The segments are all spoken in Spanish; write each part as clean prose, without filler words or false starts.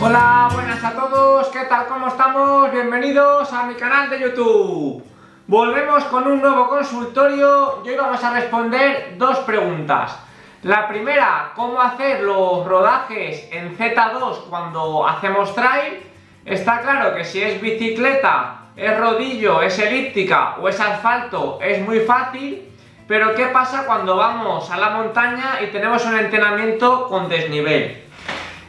Hola, buenas a todos, ¿qué tal? ¿Cómo estamos? Bienvenidos a mi canal de YouTube. Volvemos con un nuevo consultorio y hoy vamos a responder dos preguntas. La primera, ¿cómo hacer los rodajes en Z2 cuando hacemos trail? Está claro que si es bicicleta, es rodillo, es elíptica o es asfalto, es muy fácil. Pero ¿qué pasa cuando vamos a la montaña y tenemos un entrenamiento con desnivel?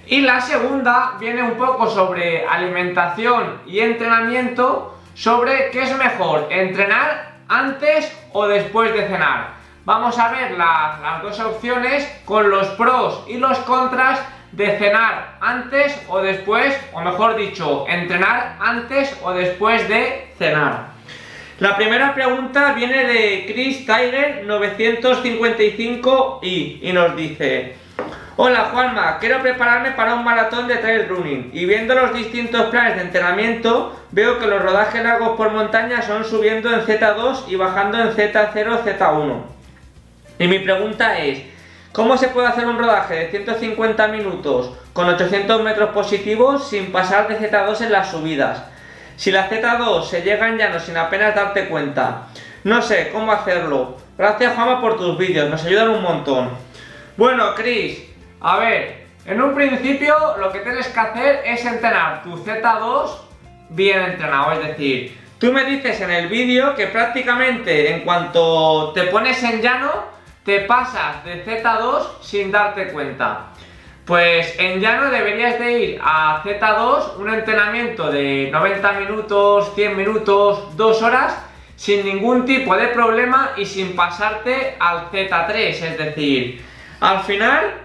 Y la segunda viene un poco sobre alimentación y entrenamiento, sobre qué es mejor, entrenar antes o después de cenar. Vamos a ver las dos opciones con los pros y los contras de cenar antes o después, o mejor dicho, entrenar antes o después de cenar. La primera pregunta viene de Chris Tiger 955 y nos dice: hola Juanma, quiero prepararme para un maratón de trail running y viendo los distintos planes de entrenamiento veo que los rodajes largos por montaña son subiendo en Z2 y bajando en Z0, Z1. Y mi pregunta es: ¿cómo se puede hacer un rodaje de 150 minutos con 800 metros positivos sin pasar de Z2 en las subidas? Si la Z2 se llega en llano sin apenas darte cuenta. No sé cómo hacerlo. Gracias Juanma por tus vídeos, nos ayudan un montón. Bueno, Chris, a ver, en un principio lo que tienes que hacer es entrenar tu Z2 bien entrenado, es decir, tú me dices en el vídeo que prácticamente en cuanto te pones en llano, te pasas de Z2 sin darte cuenta. Pues en llano deberías de ir a Z2, un entrenamiento de 90 minutos, 100 minutos, 2 horas, sin ningún tipo de problema y sin pasarte al Z3, es decir, al final,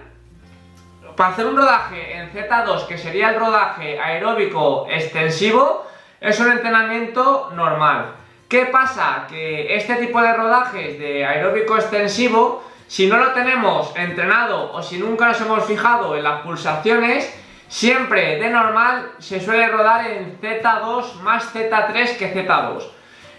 para hacer un rodaje en Z2, que sería el rodaje aeróbico extensivo, es un entrenamiento normal. ¿Qué pasa? Que este tipo de rodajes de aeróbico extensivo, si no lo tenemos entrenado o si nunca nos hemos fijado en las pulsaciones, siempre de normal se suele rodar en Z2 más Z3 que Z2.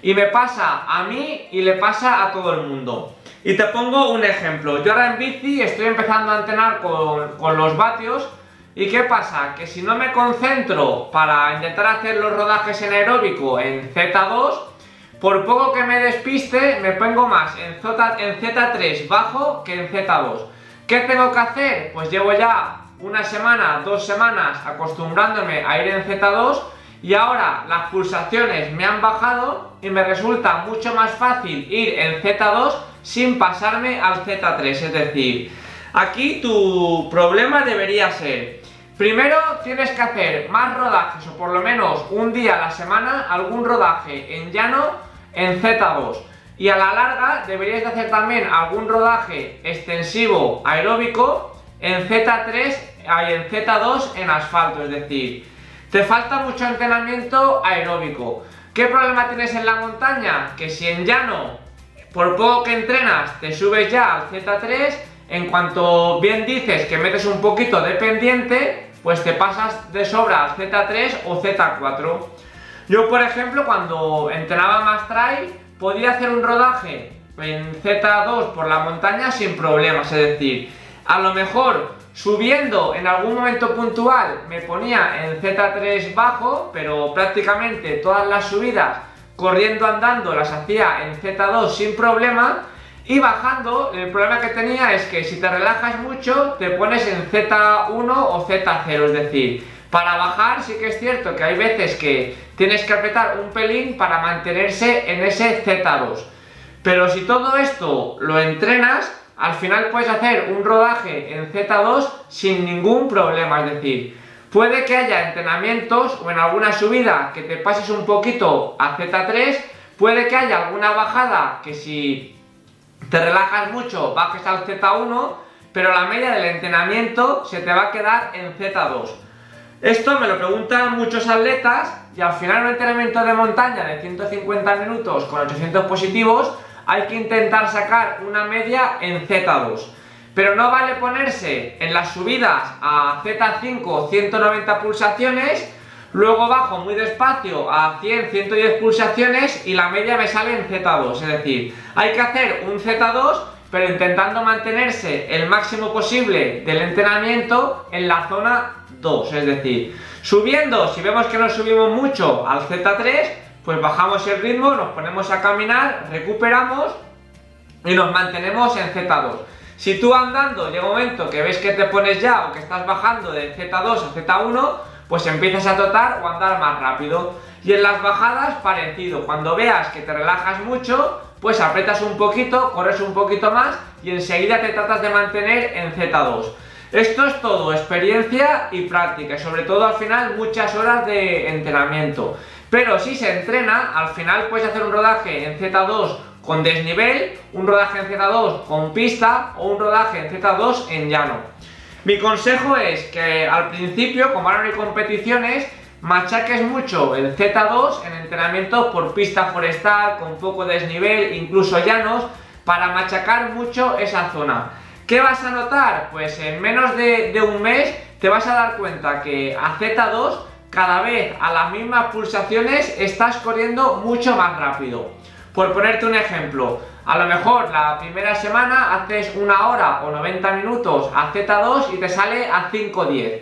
Y me pasa a mí y le pasa a todo el mundo. Y te pongo un ejemplo. Yo ahora en bici estoy empezando a entrenar con los vatios. ¿Y qué pasa? Que si no me concentro para intentar hacer los rodajes en aeróbico en Z2, por poco que me despiste, me pongo más en Z3 bajo que en Z2. ¿Qué tengo que hacer? Pues llevo ya una semana, 2 semanas acostumbrándome a ir en Z2 y ahora las pulsaciones me han bajado y me resulta mucho más fácil ir en Z2 sin pasarme al Z3. Es decir, aquí tu problema debería ser: primero tienes que hacer más rodajes o por lo menos un día a la semana algún rodaje en llano en Z2 y a la larga deberías de hacer también algún rodaje extensivo aeróbico en Z3 y en Z2 en asfalto, es decir, te falta mucho entrenamiento aeróbico. ¿Qué problema tienes en la montaña? Que si en llano, por poco que entrenas, te subes ya al Z3, en cuanto bien dices que metes un poquito de pendiente, pues te pasas de sobra al Z3 o Z4. Yo, por ejemplo, cuando entrenaba más trail, podía hacer un rodaje en Z2 por la montaña sin problemas, es decir, a lo mejor subiendo en algún momento puntual me ponía en Z3 bajo, pero prácticamente todas las subidas corriendo, andando, las hacía en Z2 sin problema. Y bajando, el problema que tenía es que si te relajas mucho te pones en Z1 o Z0, es decir, para bajar sí que es cierto que hay veces que tienes que apretar un pelín para mantenerse en ese Z2. Pero si todo esto lo entrenas, al final puedes hacer un rodaje en Z2 sin ningún problema, es decir, puede que haya entrenamientos o en alguna subida que te pases un poquito a Z3, puede que haya alguna bajada que si te relajas mucho bajes al Z1, pero la media del entrenamiento se te va a quedar en Z2. Esto me lo preguntan muchos atletas y al final un entrenamiento de montaña de 150 minutos con 800 positivos hay que intentar sacar una media en Z2. Pero no vale ponerse en las subidas a Z5 190 pulsaciones, luego bajo muy despacio a 100, 110 pulsaciones y la media me sale en Z2. Es decir, hay que hacer un Z2 pero intentando mantenerse el máximo posible del entrenamiento en la zona 2, es decir, subiendo, si vemos que nos subimos mucho al Z3, pues bajamos el ritmo, nos ponemos a caminar, recuperamos y nos mantenemos en Z2. Si tú andando llega un momento que ves que te pones ya o que estás bajando de Z2 a Z1, pues empiezas a trotar o a andar más rápido. Y en las bajadas parecido, cuando veas que te relajas mucho, pues apretas un poquito, corres un poquito más y enseguida te tratas de mantener en Z2. Esto es todo experiencia y práctica y sobre todo al final muchas horas de entrenamiento. Pero si se entrena, al final puedes hacer un rodaje en Z2 con desnivel, un rodaje en Z2 con pista o un rodaje en Z2 en llano. Mi consejo es que al principio, como ahora no hay competiciones, machaques mucho el Z2 en entrenamientos por pista forestal, con poco desnivel, incluso llanos, para machacar mucho esa zona. ¿Qué vas a notar? Pues en menos de un mes te vas a dar cuenta que a Z2 cada vez a las mismas pulsaciones estás corriendo mucho más rápido. Por ponerte un ejemplo, a lo mejor la primera semana haces 1 hora o 90 minutos a Z2 y te sale a 5:10.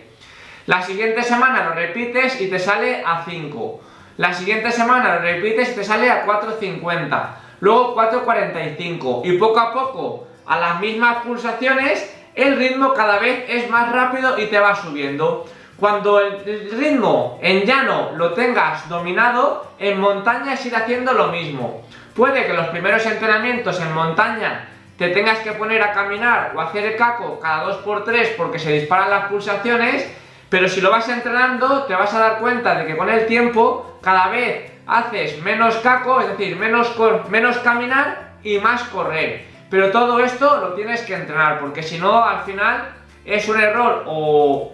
La siguiente semana lo repites y te sale a 5. La siguiente semana lo repites y te sale a 4:50. Luego 4:45. Y poco a poco, a las mismas pulsaciones, el ritmo cada vez es más rápido y te va subiendo. Cuando el ritmo en llano lo tengas dominado, en montaña es ir haciendo lo mismo. Puede que los primeros entrenamientos en montaña te tengas que poner a caminar o hacer el caco cada 2x3 porque se disparan las pulsaciones, pero si lo vas entrenando te vas a dar cuenta de que con el tiempo cada vez haces menos caco, es decir, menos caminar y más correr. Pero todo esto lo tienes que entrenar porque si no al final es un error o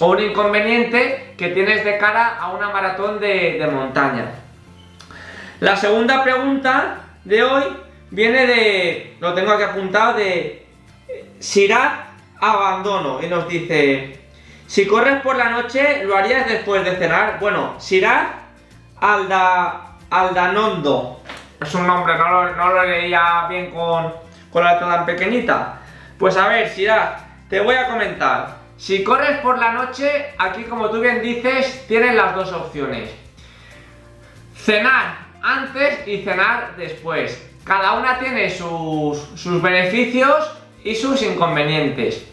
un inconveniente que tienes de cara a una maratón de montaña. La segunda pregunta de hoy viene de, lo tengo aquí apuntado, de Sirat Abandono y nos dice: si corres por la noche, ¿lo harías después de cenar? Bueno, Sirat Aldanondo, es un nombre, no lo leía bien con la letra tan pequeñita. Pues a ver, Sirat, te voy a comentar. Si corres por la noche, aquí como tú bien dices, tienes las dos opciones: cenar antes y cenar después. Cada una tiene sus beneficios y sus inconvenientes.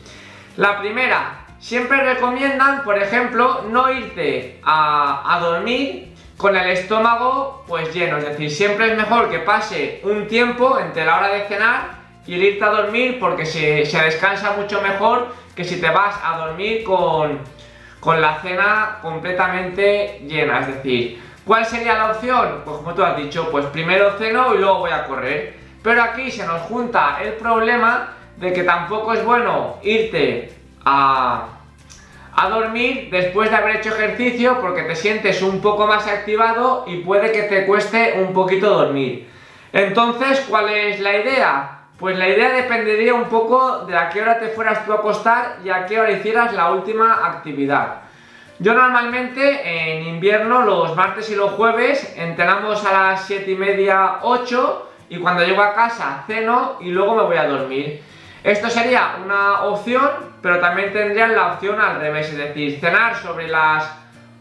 La primera, siempre recomiendan, por ejemplo, no irte a dormir con el estómago pues lleno, es decir, siempre es mejor que pase un tiempo entre la hora de cenar y el irte a dormir porque se descansa mucho mejor que si te vas a dormir con la cena completamente llena. Es decir, ¿cuál sería la opción? Pues como tú has dicho, pues primero ceno y luego voy a correr. Pero aquí se nos junta el problema de que tampoco es bueno irte a dormir después de haber hecho ejercicio porque te sientes un poco más activado y puede que te cueste un poquito dormir. Entonces, ¿cuál es la idea? Pues la idea dependería un poco de a qué hora te fueras tú a acostar y a qué hora hicieras la última actividad. Yo normalmente en invierno los martes y los jueves entrenamos a las 7:30, 8 y cuando llego a casa ceno y luego me voy a dormir. Esto sería una opción, pero también tendrían la opción al revés, es decir, cenar sobre las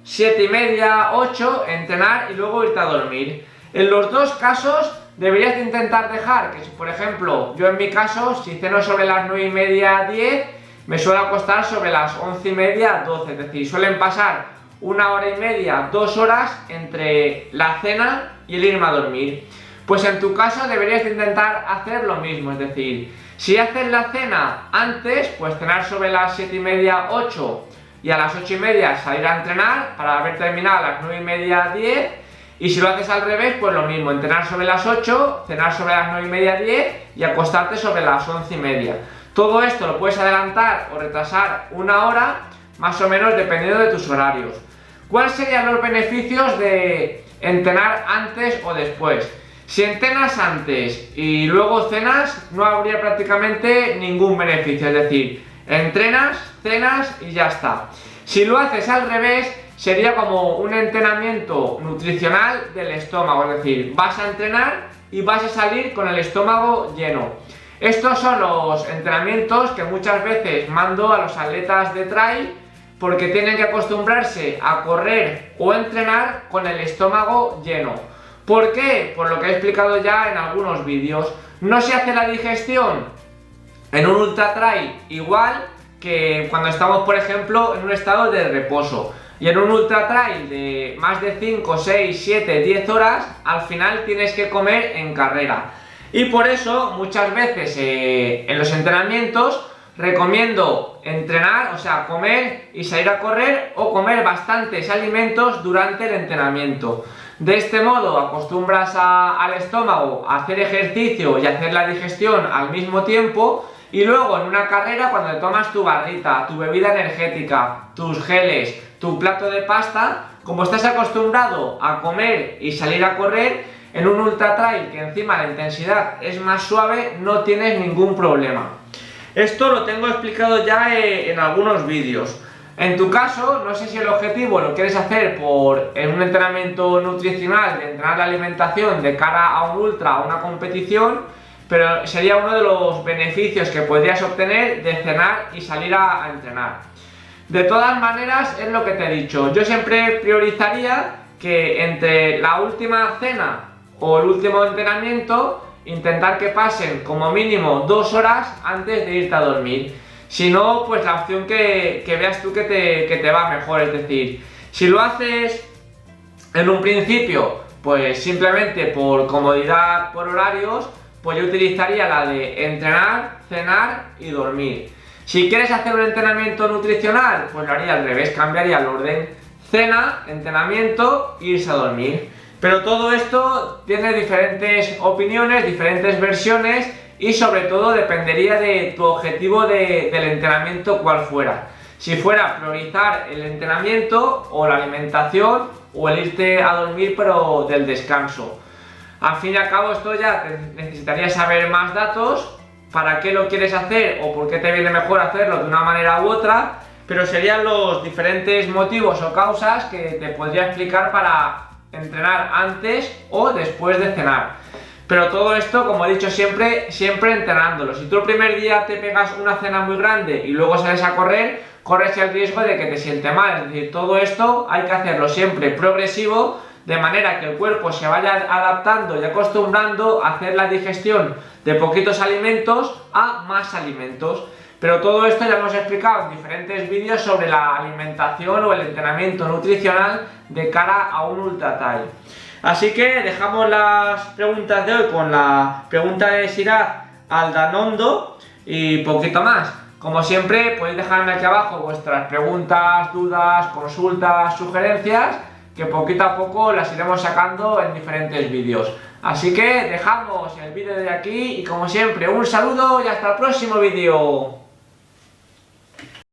7:30, 8, entrenar y luego irte a dormir. En los dos casos deberías de intentar dejar que, si, por ejemplo, yo en mi caso, si ceno sobre las 9:30, 10, me suelo acostar sobre las 11:30, 12, es decir, suelen pasar 1 hora y media, 2 horas entre la cena y el irme a dormir. Pues en tu caso deberías de intentar hacer lo mismo, es decir, si haces la cena antes, pues cenar sobre las 7:30, 8 y a las 8:30 salir a entrenar para haber terminado a las 9:30, 10. Y si lo haces al revés, pues lo mismo, entrenar sobre las 8, cenar sobre las 9:30, 10 y acostarte sobre las 11:30. Todo esto lo puedes adelantar o retrasar 1 hora, más o menos dependiendo de tus horarios. ¿Cuáles serían los beneficios de entrenar antes o después? Si entrenas antes y luego cenas, no habría prácticamente ningún beneficio, es decir, entrenas, cenas y ya está. Si lo haces al revés, sería como un entrenamiento nutricional del estómago, es decir, vas a entrenar y vas a salir con el estómago lleno. Estos son los entrenamientos que muchas veces mando a los atletas de trail porque tienen que acostumbrarse a correr o entrenar con el estómago lleno. ¿Por qué? Por lo que he explicado ya en algunos vídeos. No se hace la digestión en un ultra trail igual que cuando estamos, por ejemplo, en un estado de reposo. Y en un ultra trail de más de 5, 6, 7, 10 horas, al final tienes que comer en carrera. Y por eso muchas veces en los entrenamientos recomiendo entrenar, o sea, comer y salir a correr, o comer bastantes alimentos durante el entrenamiento. De este modo acostumbras al estómago a hacer ejercicio y a hacer la digestión al mismo tiempo, y luego en una carrera, cuando te tomas tu barrita, tu bebida energética, tus geles, tu plato de pasta, como estás acostumbrado a comer y salir a correr, en un ultra trail que encima la intensidad es más suave, no tienes ningún problema. Esto lo tengo explicado ya en algunos vídeos. En tu caso, no sé si el objetivo lo quieres hacer en un entrenamiento nutricional, de entrenar la alimentación de cara a un ultra, a una competición, pero sería uno de los beneficios que podrías obtener de cenar y salir a entrenar. De todas maneras, es lo que te he dicho, yo siempre priorizaría que entre la última cena o el último entrenamiento, intentar que pasen como mínimo 2 horas antes de irte a dormir. Si no, pues la opción que veas tú que te va mejor, es decir, si lo haces en un principio, pues simplemente por comodidad, por horarios, pues yo utilizaría la de entrenar, cenar y dormir. Si quieres hacer un entrenamiento nutricional, pues lo haría al revés, cambiaría el orden: cena, entrenamiento, irse a dormir. Pero todo esto tiene diferentes opiniones, diferentes versiones, y sobre todo dependería de tu objetivo del entrenamiento cuál fuera. Si fuera priorizar el entrenamiento o la alimentación, o el irte a dormir pero del descanso. Al fin y al cabo, esto ya necesitaría saber más datos, para qué lo quieres hacer o por qué te viene mejor hacerlo de una manera u otra, pero serían los diferentes motivos o causas que te podría explicar para entrenar antes o después de cenar. Pero todo esto, como he dicho siempre entrenándolo. Si tú el primer día te pegas una cena muy grande y luego sales a correr, corres el riesgo de que te siente mal. Es decir, todo esto hay que hacerlo siempre progresivo, de manera que el cuerpo se vaya adaptando y acostumbrando a hacer la digestión de poquitos alimentos a más alimentos. Pero todo esto ya lo hemos explicado en diferentes vídeos sobre la alimentación o el entrenamiento nutricional de cara a un ultra trail. Así que dejamos las preguntas de hoy con la pregunta de Siraj Aldanondo y poquito más. Como siempre, podéis dejarme aquí abajo vuestras preguntas, dudas, consultas, sugerencias, que poquito a poco las iremos sacando en diferentes vídeos. Así que dejamos el vídeo de aquí y, como siempre, un saludo y hasta el próximo vídeo.